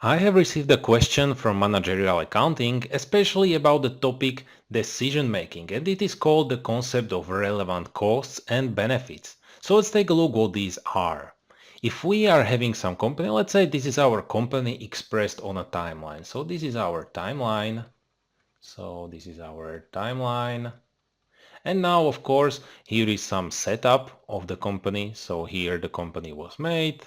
I have received a question from Managerial Accounting, especially about the topic decision making, and it is called the concept of relevant costs and benefits. So let's take a look what these are. If we are having some company, let's say this is our company expressed on a timeline. So this is our timeline. And now, of course, here is some setup of the company. So here the company was made.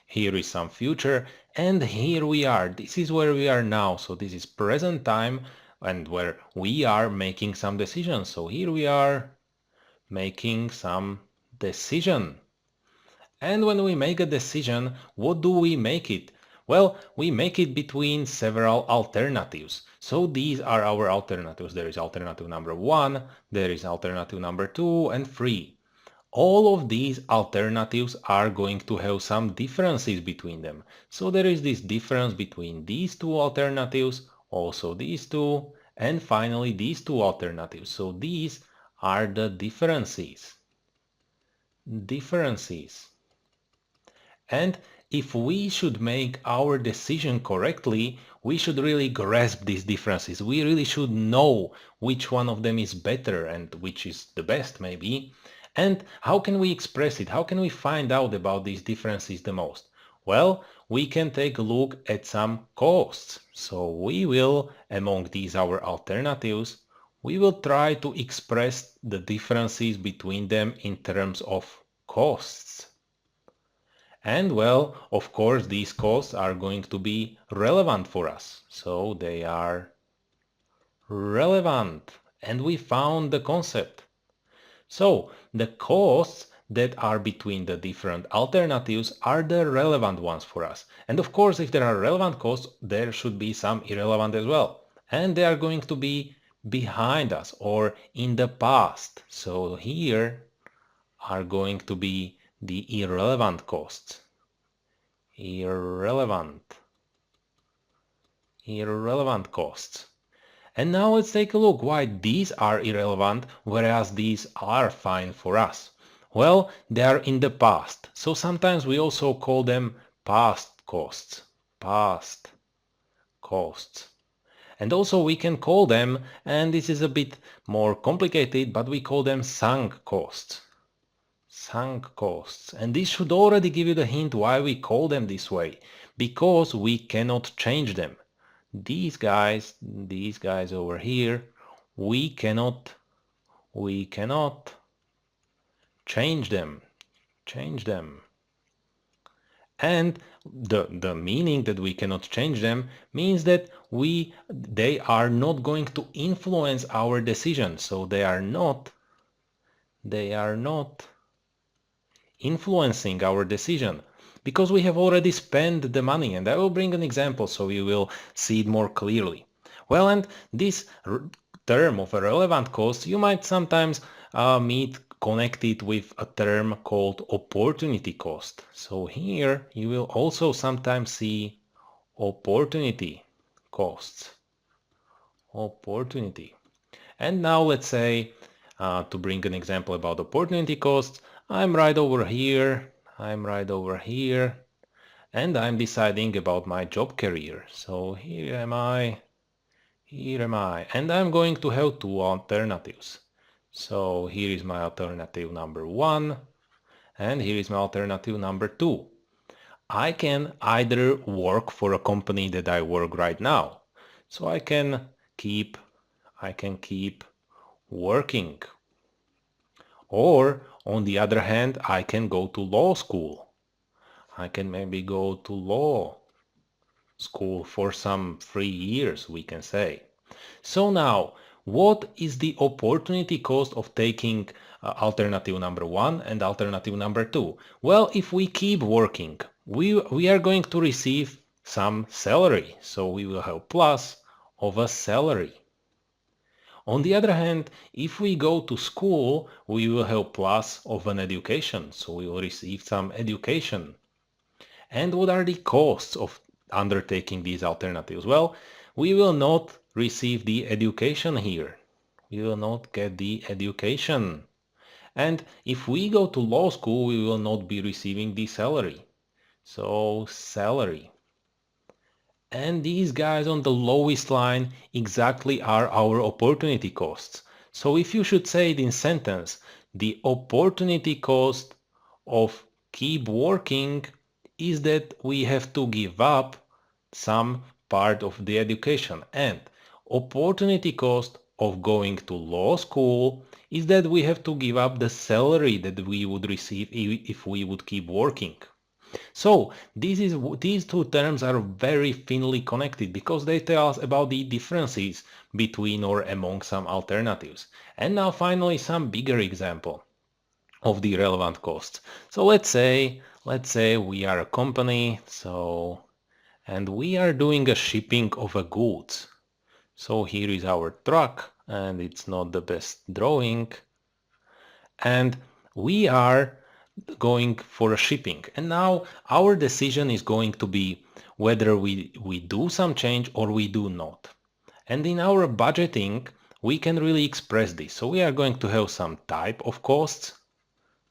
Here is some future, and here we are. This is where we are now. So this is present time and where we are making some decisions. So here we are making some decision. And when we make a decision, what do we make it? Well, we make it between several alternatives. So these are our alternatives. There is alternative number 1, there is alternative number 2 and 3. All of these alternatives are going to have some differences between them. So there is this difference between these two alternatives, also these two, and finally these two alternatives. So these are the differences. And if we should make our decision correctly, we should really grasp these differences. We really should know which one of them is better and which is the best maybe. And how can we express it? How can we find out about these differences the most? Well, we can take a look at some costs. So we will, among these our alternatives, we will try to express the differences between them in terms of costs. And well, of course, these costs are going to be relevant for us. So they are relevant. And we found the concept. So the costs that are between the different alternatives are the relevant ones for us. And of course, if there are relevant costs, there should be some irrelevant as well. And they are going to be behind us or in the past. So here are going to be the irrelevant costs. Irrelevant costs. And now let's take a look why these are irrelevant, whereas these are fine for us. Well, they are in the past. So sometimes we also call them past costs. Past costs. And also we can call them, and this is a bit more complicated, but we call them sunk costs. Sunk costs. And this should already give you the hint why we call them this way. Because we cannot change them. These guys over here, we cannot change them. And the meaning that we cannot change them means that they are not going to influence our decision. So they are not influencing our decision because we have already spent the money. And I will bring an example so you will see it more clearly. Well, and this term of a relevant cost, you might sometimes meet connected with a term called opportunity cost. So here you will also sometimes see opportunity costs. Opportunity. And now let's say, to bring an example about opportunity costs, I'm right over here, and I'm deciding about my job career. So here am I, and I'm going to have two alternatives. So here is my alternative number 1, and here is my alternative number 2. I can either work for a company that I work right now. So I can keep working. Or, on the other hand, I can go to law school. I can maybe go to law school for some 3 years, we can say. So now, what is the opportunity cost of taking alternative number 1 and alternative number 2? Well, if we keep working, we are going to receive some salary. So we will have plus of a salary. On the other hand, if we go to school, we will have plus of an education, so we will receive some education. And what are the costs of undertaking these alternatives? Well, we will not receive the education here. We will not get the education. And if we go to law school, we will not be receiving the salary. So salary. And these guys on the lowest line exactly are our opportunity costs. So if you should say it in sentence, the opportunity cost of keep working is that we have to give up some part of the education, and opportunity cost of going to law school is that we have to give up the salary that we would receive if we would keep working. So these two terms are very thinly connected because they tell us about the differences between or among some alternatives. And now finally some bigger example of the relevant costs. So let's say we are a company, and we are doing a shipping of a goods. So here is our truck, and it's not the best drawing, and we are going for a shipping. And now our decision is going to be whether we do some change or we do not. And in our budgeting, we can really express this. So we are going to have some type of costs.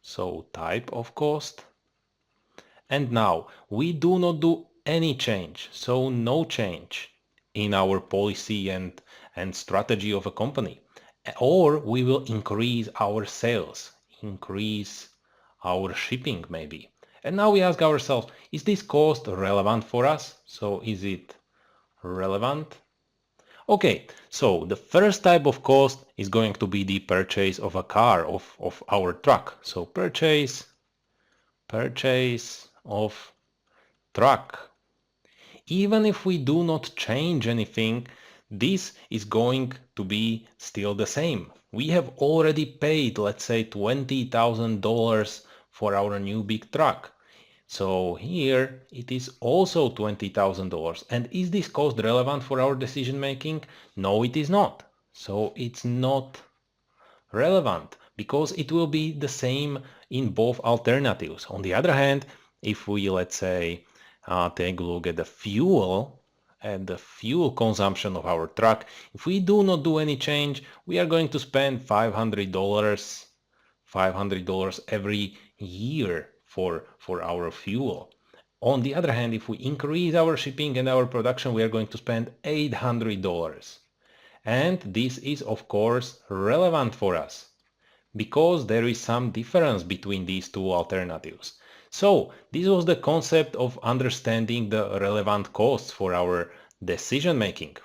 So type of cost. And now we do not do any change. So no change in our policy and strategy of a company. Or we will increase our sales, increase our shipping maybe. And now we ask ourselves, is this cost relevant for us? So is it relevant? Okay, so the first type of cost is going to be the purchase of a car, of our truck. So purchase of truck. Even if we do not change anything, this is going to be still the same. We have already paid, let's say, $20,000 for our new big truck. So here it is also $20,000. And is this cost relevant for our decision making? No, it is not. So it's not relevant because it will be the same in both alternatives. On the other hand, if we, let's say, take a look at the fuel consumption of our truck, if we do not do any change, we are going to spend $500 every year for our fuel. On the other hand, if we increase our shipping and our production, we are going to spend $800. And this is of course relevant for us because there is some difference between these two alternatives. So this was the concept of understanding the relevant costs for our decision making.